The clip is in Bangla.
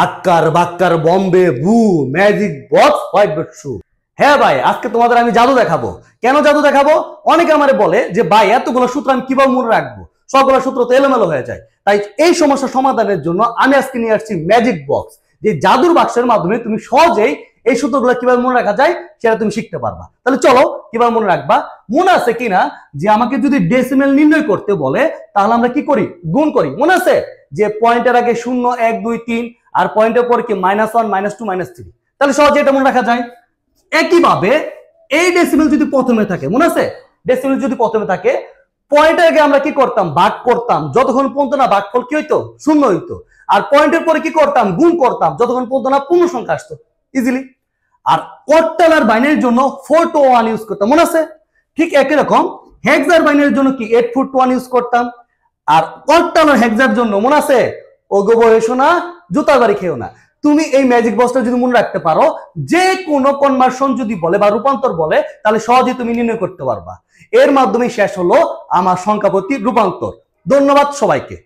আক্কার বাক্কার বম্বে বু ম্যাজিক বক্স হোয়াইট শু। হ্যাঁ ভাই, আজকে তোমাদের আমি জাদু দেখাবো। কেন জাদু দেখাবো? অনেকে আমারে বলে যে ভাই এতগুলো সূত্র আমি কিভাবে মনে রাখবো, সবগুলো সূত্র তো এলোমেলো হয়ে যায়। তাই এই সমস্যা সমাধানের জন্য আমি আজকে নিয়ে আসছি ম্যাজিক বক্স, যে জাদুর বাক্সের মাধ্যমে তুমি সহজেই এই সূত্রগুলো কিভাবে মনে রাখা যায় সেটা তুমি শিখতে পারবা। তাহলে চলো কিভাবে মনে রাখবা। মনে আছে কিনা যে আমাকে যদি ডেসিমেল নির্ণয় করতে বলে তাহলে আমরা কি করি? গুণ করি। মনে আছে যে পয়েন্টের আগে 0 1 2 3 আর পয়েন্টের পর কি -1 -2 -3, তাহলে সহজে এটা মনে রাখা যায়। একইভাবে এই ডেসিমেল যদি প্রথমে থাকে, মনে আছে ডেসিমেল যদি প্রথমে থাকে, পয়েন্টের আগে আমরা কি করতাম? ভাগ করতাম, যতক্ষণ পর্যন্ত না ভাগফল কি হইতো? 0 হইতো। আর পয়েন্টের পরে কি করতাম? গুণ করতাম, যতক্ষণ পর্যন্ত না পূর্ণ সংখ্যা আসতো ইজিলি। আর অক্টাল আর বাইনারির জন্য 4 to 1 ইউজ করতাম, মনে আছে? ঠিক একই রকম হেক্সার বাইনারির জন্য কি 8 4 to 1 ইউজ করতাম। আর অক্টাল আর হেক্সার জন্য মনে আছে ওগো বয়সো না জুতার বাড়ি খেও না। তুমি এই ম্যাজিক বক্সটা যদি মনে রাখতে পারো, যে কোনো কনভার্সন যদি বলে বা রূপান্তর বলে তাহলে সহজেই তুমি নির্ণয় করতে পারবা। এর মাধ্যমে শেষ হলো আমার সংখ্যাপতির রূপান্তর। ধন্যবাদ সবাইকে।